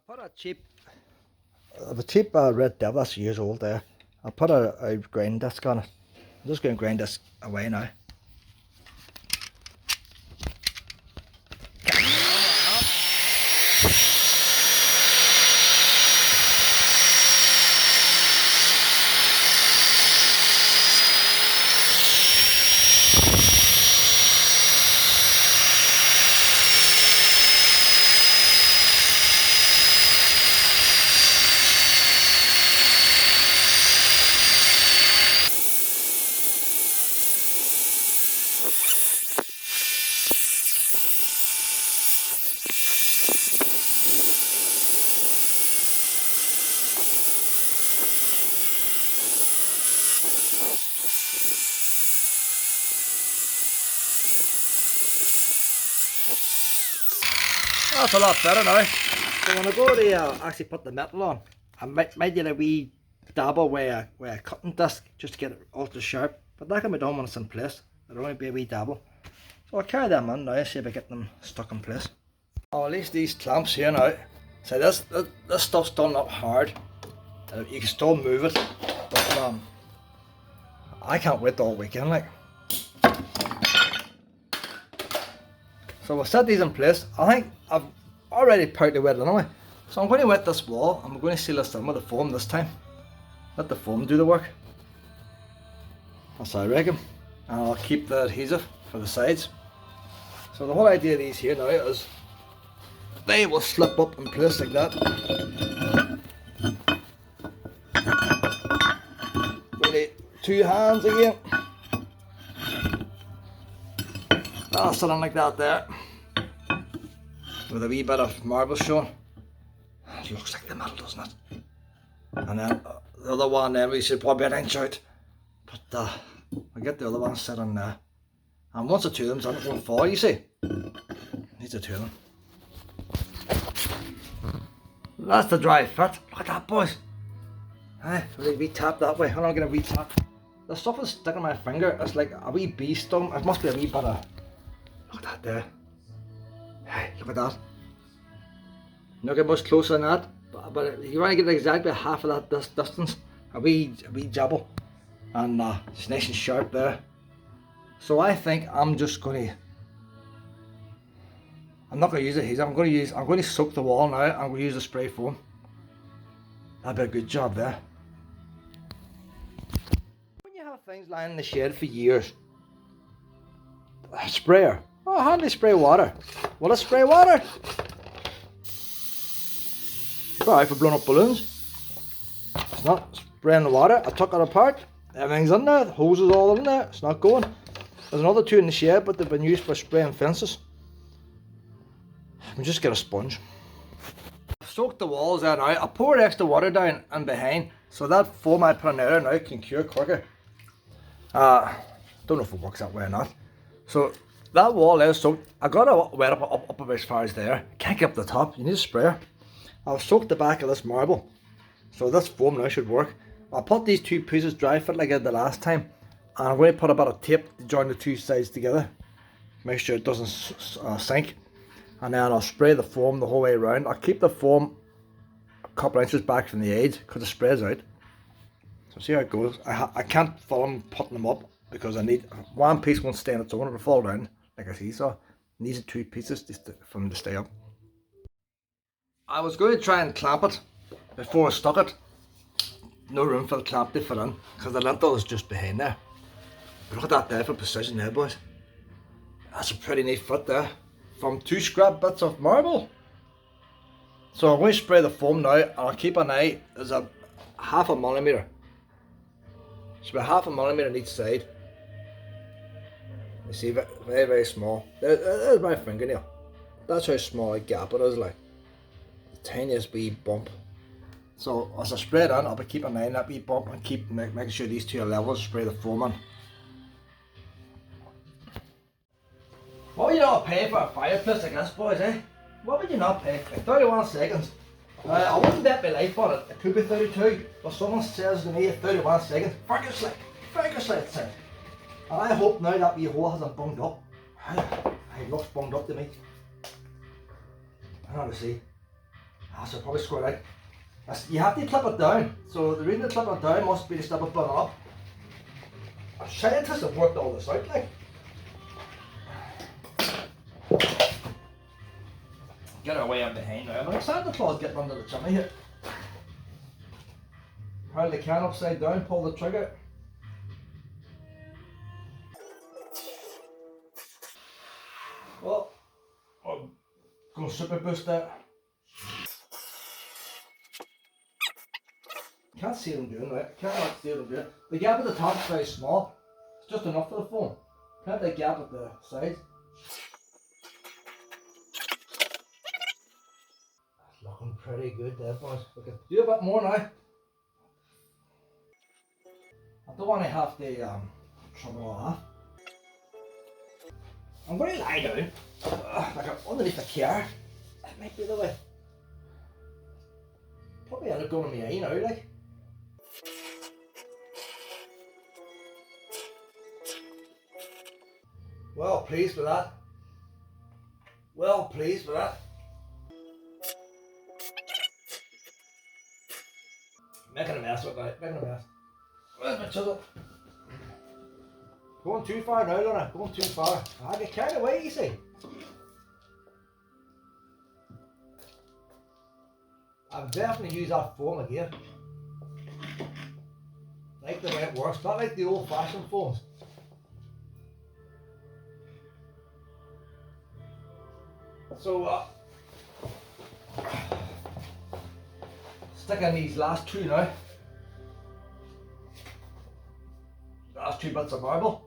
put a cheap red devil that's years old there. I put a grind disc on it. I'm just going to grind this away now. That's a lot better now. So when I go to actually put the metal on, I might do a wee dabble with a cutting disc just to get it ultra sharp. But that can be done when it's in place. It'll only be a wee dabble. So I'll carry them in now and see if I get them stuck in place. Oh, at least these clamps here now. So this stuff's done up hard. You can still move it. But I can't wait all weekend like. So we'll set these in place. I think I've already partly wet it anyway. So I'm going to wet this wall. I'm going to seal this in with the foam this time. Let the foam do the work. That's what I reckon. And I'll keep the adhesive for the sides. So the whole idea of these here now is they will slip up in place like that. We need 2 hands again. I'll sit on like that there, with a wee bit of marble showing. It looks like the metal, doesn't it? And then the other one then we should probably an inch out. But I'll get the other one set on there. And once the 2 of them's on, it won't fall, you see. Needs the 2 of them. That's the dry fit. Look at that, boys. Hey, really re-tap that way. How am I going to re-tap? The stuff is sticking in my finger. It's like a wee bee stung. It must be a wee bit of... Look at that there. Hey, look at that. Not get much closer than that, but you want to get exactly half of that distance. A wee jabble. And it's nice and sharp there. So I think I'm just going to... I'm not going to use adhesive. I'm going to soak the wall now. I'm going to use the spray foam. That'd be a good job there. When you have things lying in the shed for years, a sprayer. Oh, how do they spray water? Will it spray water? Alright for blowing up balloons. It's not spraying the water. I took it apart. Everything's in there. The hose is all in there. It's not going. There's another 2 in the shed, but they've been used for spraying fences. We just get a sponge. I've soaked the walls there now. I poured extra water down and behind, so that foam I put in there now can cure quicker. Don't know if it works that way or not. So that wall there is soaked. I got it wet up about as far as there. Can't get up the top. You need a sprayer. I've soaked the back of this marble, so this foam now should work. I'll put these 2 pieces dry fit like I did the last time, and I'm going to put a bit of tape to join the 2 sides together. Make sure it doesn't sink. And then I'll spray the foam the whole way around. I'll keep the foam a couple inches back from the edge because it sprays out. So see how it goes. I can't film putting them up because I need... 1 piece won't stay on its own, it'll fall down like a seesaw. It needs 2 pieces for them to stay up. I was going to try and clamp it before I stuck it. No room for the clamp to fit in because the lintel is just behind there. But look at that there for precision there, boys. That's a pretty neat fit there. From 2 scrap bits of marble. So I'm going to spray the foam now, and I'll keep an eye. There's a 0.5 millimetre. So about 0.5 millimetre on each side. You see, very, very small. There's my fingernail. That's how small a gap it is, like. The tiniest wee bump. So as I spray it on, I'll be keeping an eye on that wee bump and keep making sure these 2 are level. Spray the foam on. What would you not pay for a fireplace like this, boys, eh? What would you not pay? Like 31 seconds. I wouldn't bet my life on it. It could be 32, but someone says to me 31 seconds. Ferguson it says. And I hope now that wee hole hasn't bunged up. It looks bunged up to me. I don't know to see. I should probably square it out. You have to clip it down. So the reason to clip it down must be to stop it burning up. Scientists have worked all this out, like. Get her way up behind now. I'm like Santa Claus getting under the chimney here. Hold the can upside down, pull the trigger. Well, I'm going to super boost that. Can't see what I'm doing, right? Can't see what I'm doing. The gap at the top is very small. It's just enough for the foam. Can't the gap at the sides. That's looking pretty good there, boys. We can do a bit more now. I don't want to have to trouble off. I'm going to lie down, like I'm underneath the car. It might be the way. Probably end up going in my eye now, like. Well pleased with that. Well pleased with that. Making a mess with that, making a mess. Where's my chisel? Going too far now, Lorna, going too far. I get carried away, you see. I'll definitely use that foam again. Like the way it works, not like the old fashioned foams. So, stick in these last two now. Last two bits of marble.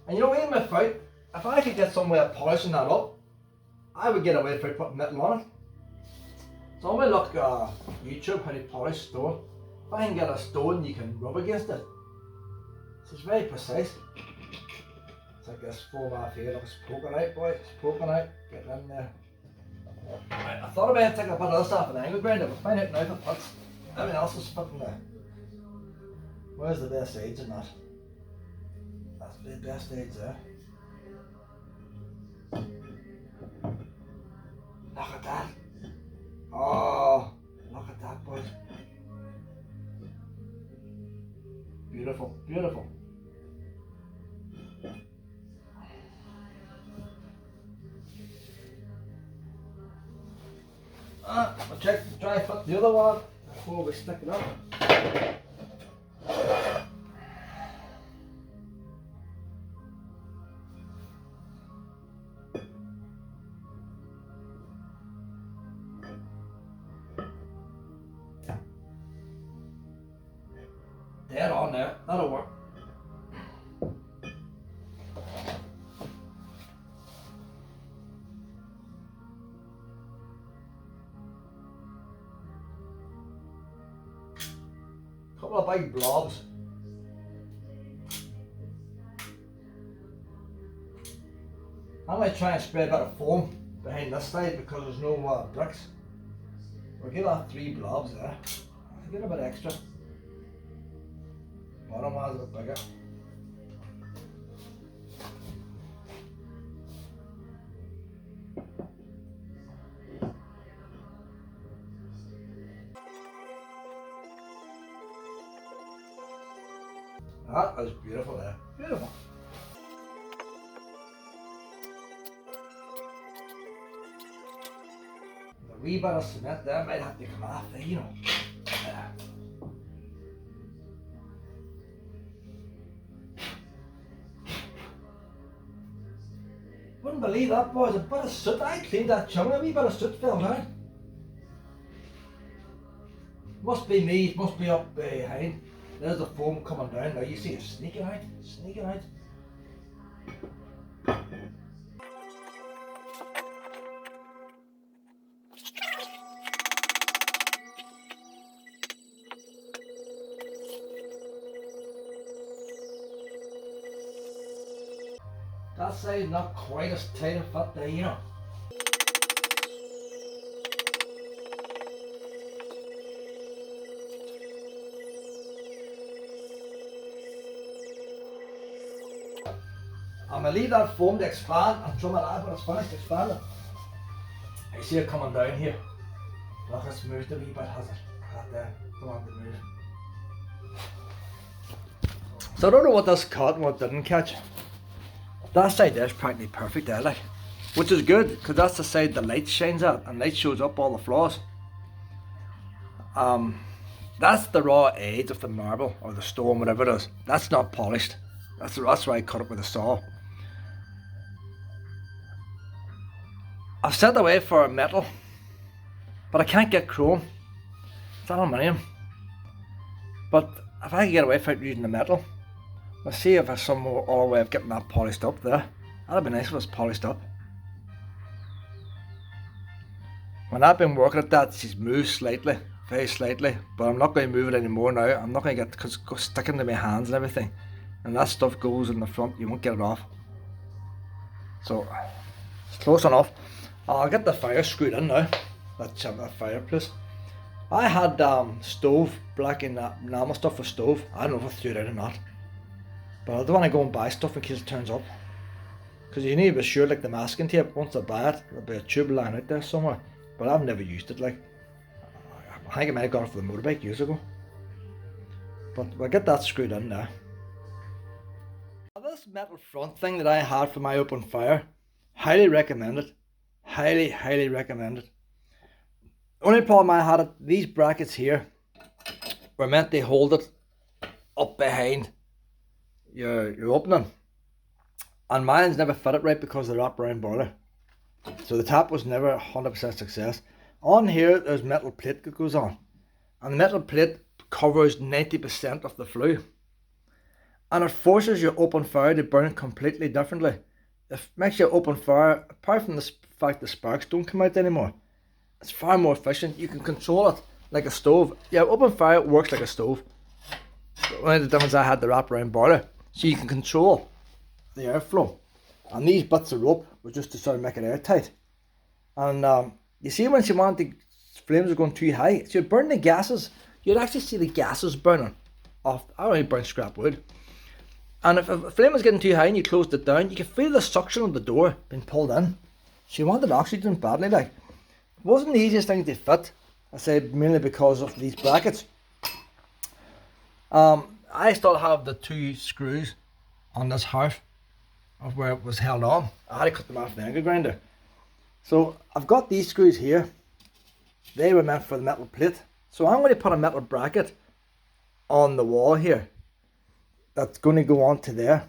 And you know, even if I could get some way of polishing that up, I would get away with putting metal on it. So I'm going to look YouTube how to polish stone. If I can get a stone you can rub against it. So it's very precise. It's like this foam off here, look, it's poking out, boy, it's poking out, getting in there. Right, I thought about taking a bit of this off an angle grinder, but find out now if it fits. Everything else is fitting there. Where's the best edge in that? That's the best edge there. Look at that. Oh, look at that, boys. Beautiful, beautiful. We'll check, try and fit the other one before we stick it up. Dead on there, that'll work. Couple of big blobs. I might try and spray a bit of foam behind this side because there's no bricks. We'll get that 3 blobs there. I'll get a bit extra. Bottom one's a bit bigger. That is beautiful there. Beautiful. The wee bit of cement there might have to come off there, you know. Wouldn't believe that, boys. A bit of soot. I cleaned that chimney, a wee bit of soot fell down. Must be me, it must be up behind. There's the foam coming down now. You see it sneaking out, sneaking out. That side not quite as tight a fit there, you know. I'm going to leave that foam to expand and drum it out when it's finished expanding. I see it coming down here. Look at this moved a wee bit, has it? That there, don't want to move. So I don't know what this caught and what didn't catch. That side there is practically perfect there, like, which is good because that's the side the light shines at, and light shows up all the flaws. That's the raw edge of the marble or the stone, whatever it is. That's not polished. That's why I cut it with a saw. I've set away for metal, but I can't get chrome. It's aluminium. But if I can get away from it using the metal, let's see if there's some other way of getting that polished up there. That'd be nice if it was polished up. When I've been working at that, she's moved slightly, very slightly, but I'm not going to move it anymore now. I'm not going to get, because it goes sticking to my hands and everything. And that stuff goes in the front, you won't get it off. So, it's close enough. I'll get the fire screwed in now. That fireplace. I had stove, black enamel stuff for stove. I don't know if I threw it out or not. But I don't want to go and buy stuff in case it turns up. Because you need to be sure, like the masking tape, once I buy it, there'll be a tube lying out there somewhere. But I've never used it, like. I think I might have got it for the motorbike years ago. But we'll get that screwed in now. This metal front thing that I had for my open fire, highly recommend it. Highly, highly recommend it. Only problem I had, these brackets here were meant to hold it up behind your opening. And mine's never fitted right because of the wraparound boiler. So the tap was never 100% success. On here, there's metal plate that goes on. And the metal plate covers 90% of the flue. And it forces your open fire to burn completely differently. It makes your open fire, apart from the fact the sparks don't come out anymore, it's far more efficient. You can control it like a stove. Yeah, open fire works like a stove. One of the differences, I had the wraparound boiler, so you can control the airflow. And these bits of rope were just to sort of make it airtight. And you see, when you want the flames are going too high, so you'd burn the gases. You'd actually see the gases burning off. I only burn scrap wood. And if a flame was getting too high and you closed it down, you could feel the suction of the door being pulled in. So you wanted oxygen badly, like. It wasn't the easiest thing to fit, I say, mainly because of these brackets. I still have the 2 screws on this half of where it was held on. I had to cut them off the angle grinder. So I've got these screws here. They were meant for the metal plate. So I'm going to put a metal bracket on the wall here. That's going to go on to there.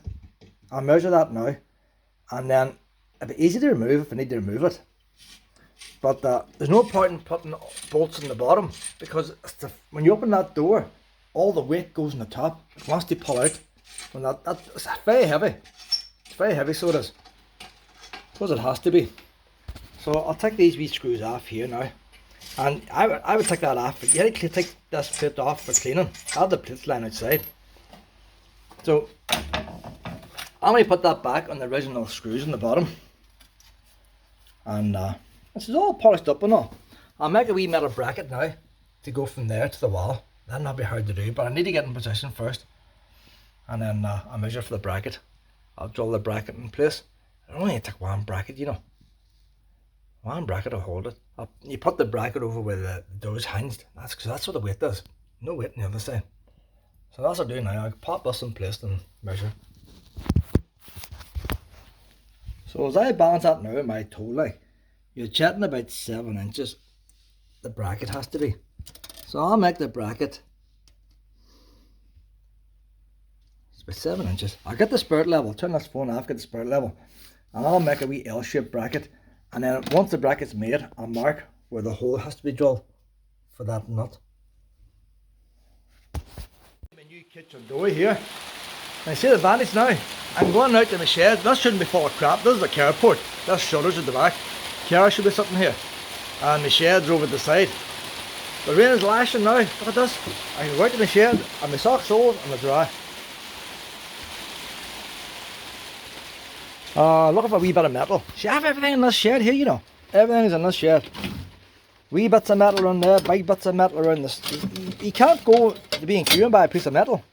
I'll measure that now. And then it'll be easy to remove if I need to remove it. But there's no point in putting bolts in the bottom, because when you open that door, all the weight goes on the top. It wants to pull out. When it's very heavy. It's very heavy, so it is. I suppose it has to be. So I'll take these wee screws off here now. And I would take that off. You had to take this plate off for cleaning. I have the plates lying outside. So I'm going to put that back on the original screws in the bottom. And this is all polished up and all. I'll make a wee metal bracket now to go from there to the wall. That'll not be hard to do, but I need to get in position first. And then I'll measure for the bracket. I'll drill the bracket in place. I only take one bracket, you know. One bracket will hold it. You put the bracket over where the door's hinged. That's what the weight does. No weight on the other side. So that's what I'll do now. I'll pop this in place and measure. So as I balance that now with my toe, like, you're chatting about 7 inches. The bracket has to be. So I'll make the bracket. It's about 7 inches. I'll get the spirit level. Turn this phone off, get the spirit level. And I'll make a wee L-shaped bracket. And then once the bracket's made, I'll mark where the hole has to be drilled for that nut. My new kitchen door here. Now see the advantage now. I'm going out to my shed. This shouldn't be full of crap. This is the carport. This shutters at the back. Car should be sitting here. And my shed's over the side. The rain is lashing now. Look at this. I can go out to my shed and my socks old and they're dry. Looking for a wee bit of metal. See, I have everything in this shed here, you know. Everything's in this shed. Wee bits of metal around there, big bits of metal around this. You can't go to B&Q and buy a piece of metal.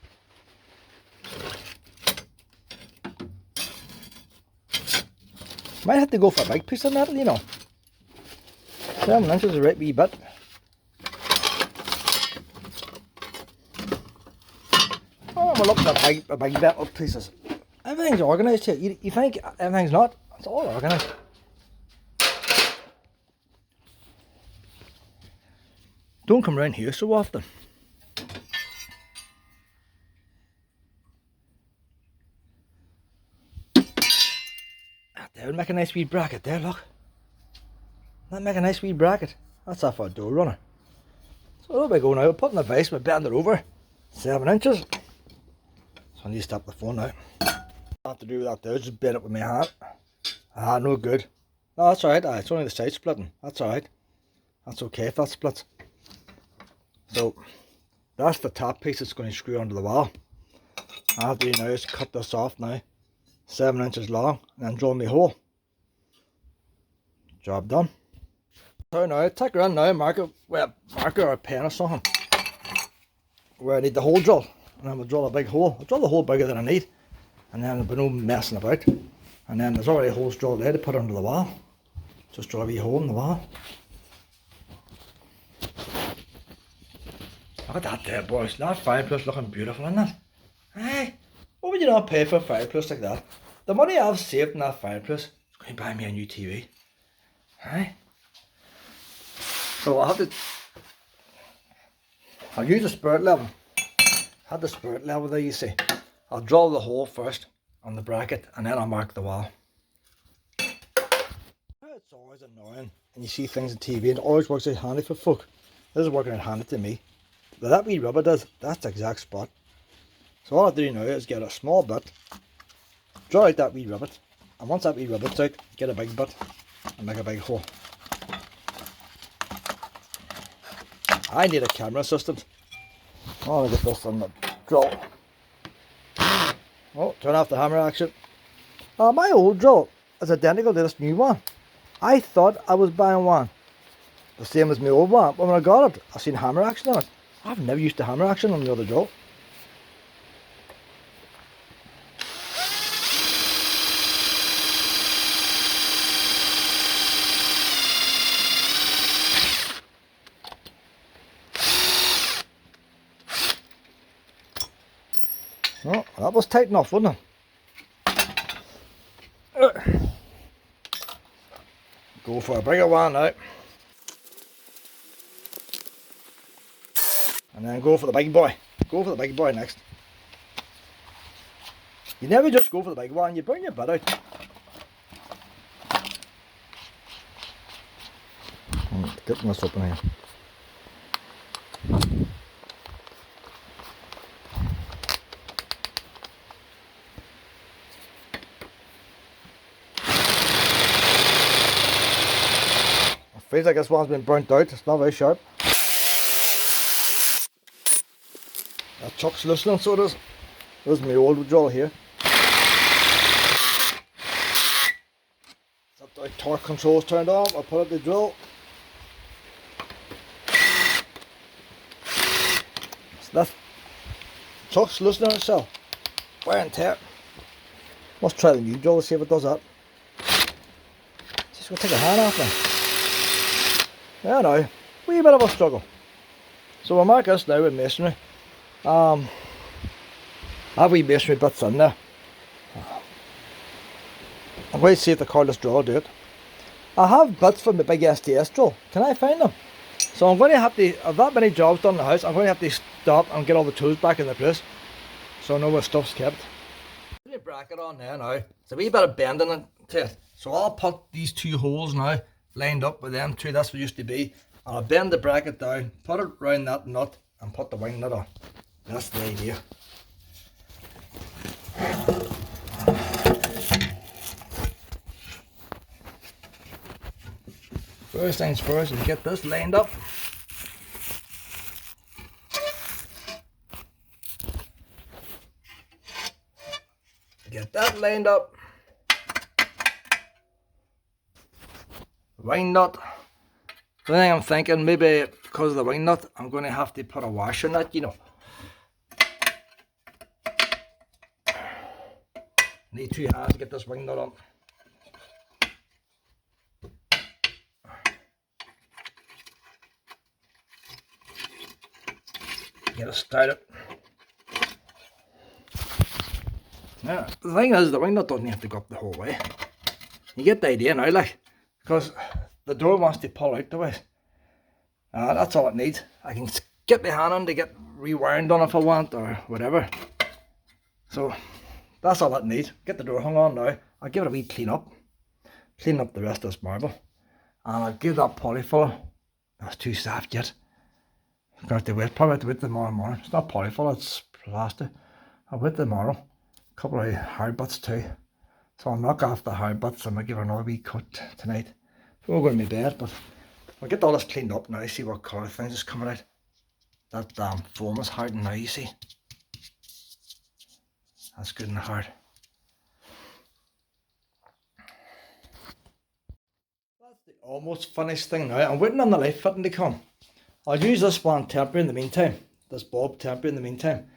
Might have to go for a big piece of metal, you know. 7 inches is a right wee bit. we're looking at big metal pieces. Everything's organised here. You think everything's not? It's all organised. Don't come around here so often. That would make a nice wee bracket there, look. That'd make a nice wee bracket. That's off our door runner. So there we go now. We're putting the base, we bend it over 7 inches. So I need to stop the phone now. I have to do that there, just bend it with my hand. Ah, no good. No, that's alright, it's only the side splitting. That's alright. That's okay if that splits. So, that's the top piece that's going to screw onto the wall. All I have to do now is cut this off now. 7 inches long, and then drill me a hole. Job done. So now, take her in now, marker or a pen or something, where I need the hole drill, and then we'll drill a big hole. I'll drill the hole bigger than I need, and then there'll be no messing about. And then there's already holes drilled there to put under the wall. Just drill a wee hole in the wall. Look at that there, boys. That fireplace looking beautiful, isn't it? Hey, what would you not pay for a fireplace like that? The money I've saved in that fireplace is going to buy me a new TV. Hey. So I'll use the spirit level. Had the spirit level there, you see. I'll drill the hole first on the bracket, and then I'll mark the wall. It's always annoying, and you see things on TV, and it always works out handy for folk. This is working out handy to me. But that wee rubber does, that's the exact spot. So all I have to do now is get a small bit, draw out that wee ribbit, and once that wee ribbit's out, get a big bit and make a big hole. I need a camera assistant. I'll get this on the drill. Oh, turn off the hammer action. My old drill is identical to this new one. I thought I was buying one the same as my old one, but when I got it, I seen hammer action on it. I've never used the hammer action on the other drill. Oh, that was tight enough, wasn't it? Go for a bigger one now. And then go for the big boy. Go for the big boy next. You never just go for the big one, you burn your butt out. Getting this open here. Feels like this one's been burnt out, it's not very sharp. That chuck's loosening, so it is. This is my old drill here. The torque control's turned on, I'll put up the drill. So that chuck's loosening itself. Wear and tear. Must try the new drill to see if it does that. Just gonna take a hand off now. Yeah, no, wee bit of a struggle. So we'll mark this now with masonry. I have wee masonry bits in there. I'm going to see if the cordless drill will do it. I have bits from the big SDS drill. Can I find them? So I'm going to have to, if that many jobs done in the house, I'm going to have to stop and get all the tools back in the place, so I know where stuff's kept. Put the bracket on there now. It's a wee bit of bending it to it. So I'll put these two holes now lined up with them two, that's what it used to be, and I'll bend the bracket down, put it round that nut and put the wing nut on. That's the idea. First things first is get this lined up. Get that lined up. Wing nut. The thing I'm thinking, maybe because of the wing nut, I'm going to have to put a washer in that, you know. Need 2 hands to get this wing nut on. Get it started. Yeah, the thing is, the window doesn't have to go up the whole way. You get the idea now, like, because the door wants to pull out the way. That's all it needs. I can get my hand on to get rewiring done if I want, or whatever. So that's all it needs. Get the door hung on now. I'll give it a wee clean up the rest of this marble, and I'll give that polyfiller. That's too soft yet. I'm gonna have to wait. Probably have to wait tomorrow morning. It's not polyfiller, it's plaster. I'll wait tomorrow. A couple of hard butts too. So I'll knock off the hard butts and I'll give her another wee cut tonight before going to my bed. But I'll get all this cleaned up now. See what colour things is coming out. That damn foam is hardened now, you see. That's good and hard. That's the almost finished thing now. I'm waiting on the light fitting to come. I'll use this one temporary in the meantime. This bulb temporary in the meantime.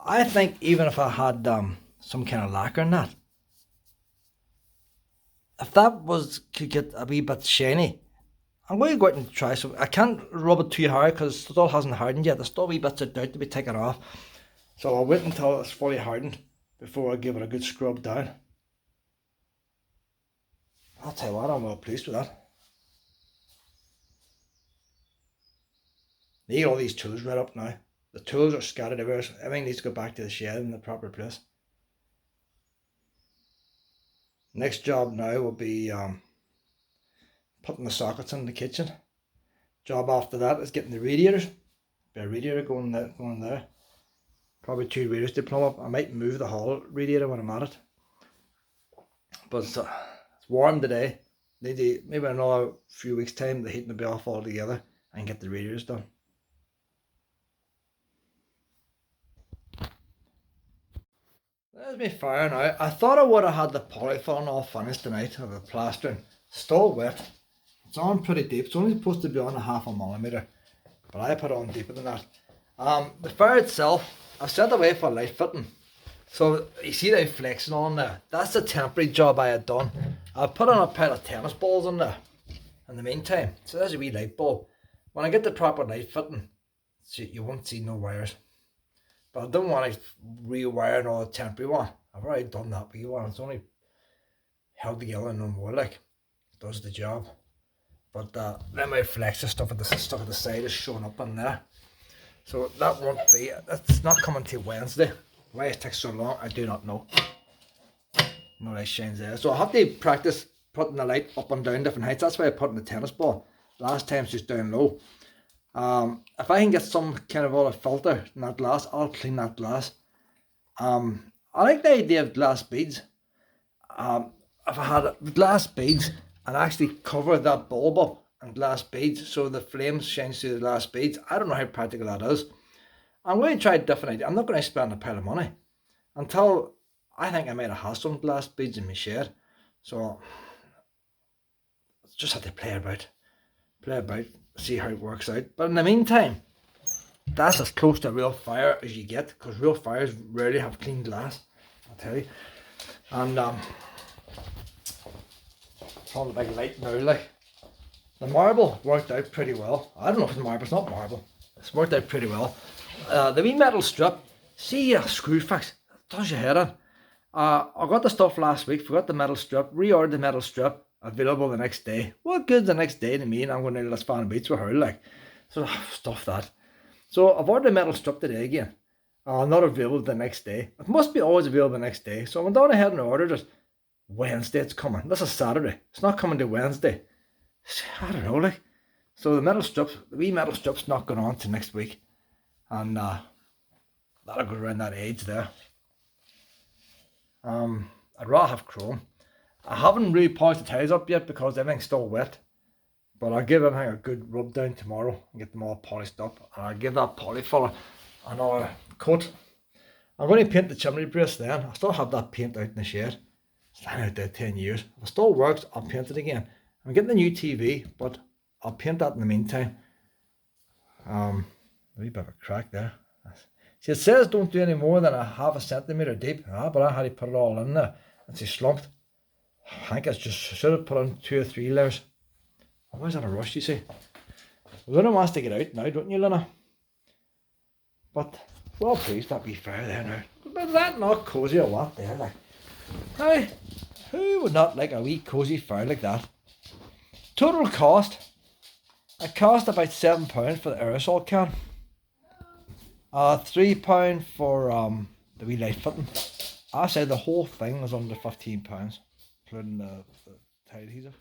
I think even if I had some kind of lacquer in that, if that could get a wee bit shiny, I'm going to go out and try some. I can't rub it too hard because it still hasn't hardened yet. There's still wee bits of dirt to be taken off. So I'll wait until it's fully hardened before I give it a good scrub down. I'll tell you what, I'm well pleased with that. Need all these tools right up now. The tools are scattered everywhere. So everything needs to go back to the shed in the proper place. Next job now will be putting the sockets in the kitchen. Job after that is getting the radiators. A radiator going there. Probably 2 radiators to plumb up. I might move the hall radiator when I'm at it. But it's warm today. Maybe another few weeks time the heating will be off altogether and get the radiators done. There's my fire now. I thought I would have had the polyfilling all finished tonight, or the plastering. Still wet. It's on pretty deep. It's only supposed to be on a 0.5 millimeter, but I put it on deeper than that. The fire itself, I've sent away for light fitting. So you see the flexing on there. That's the temporary job I had done. I put on a pair of tennis balls in there in the meantime. So there's a wee light bulb. When I get the proper light fitting, you won't see no wires. But I don't want to rewire another temporary one. I've already done that wee one. It's only held together and no more, like. It does the job. But then my flexor stuff at the side is showing up in there. So that won't be, it's not coming till Wednesday. Why it takes so long, I do not know. No light shines there. So I'll have to practice putting the light up and down different heights. That's why I put in the tennis ball. Last time it's just down low. If I can get some kind of other filter in that glass, I'll clean that glass. I like the idea of glass beads. If I had glass beads and actually cover that bulb up in glass beads so the flames shine through the glass beads, I don't know how practical that is. I'm going to try a different idea. I'm not going to spend a pile of money until I think I might have some glass beads in my shed. So just have to play about, see how it works out. But in the meantime, that's as close to a real fire as you get, because real fires rarely have clean glass, I'll tell you. And it's on the big light now, like. The marble worked out pretty well. I don't know if it's marble, it's not marble. It's worked out pretty well. The wee metal strip, see a screw fix, does your head in. I got the stuff last week, forgot the metal strip, reordered the metal strip, available the next day. What good's the next day to me, and I'm going to let's fan beats with her, like. So stuff that. So I've ordered the metal strip today again. Not available the next day. It must be always available the next day. So I went down ahead and ordered it. Wednesday it's coming. This is Saturday. It's not coming to Wednesday. I don't know, like. So the metal strips, the wee metal strip's not going on till next week. And that'll go around that edge there. I'd rather have chrome. I haven't really polished the tiles up yet because everything's still wet. But I'll give everything a good rub down tomorrow and get them all polished up. And I'll give that polyfiller another coat. I'm going to paint the chimney brace then. I still have that paint out in the shed. It's been out there 10 years. If it still works, I'll paint it again. I'm getting a new TV, but I'll paint that in the meantime. A wee bit of a crack there. See, it says don't do any more than a 0.5 centimetre deep. But I had to put it all in there. It's slumped. I think it's just, should have put on 2 or 3 layers. Why is that a rush, you see? Luna wants to get out now, don't you, Luna? But, well pleased, that wee fire there now. But is that not cosy or what there? Like, hey, who would not like a wee cosy fire like that? Total cost. It cost about £7 for the aerosol can. £3 for the wee light fitting. I said the whole thing was under £15, including the tight adhesive.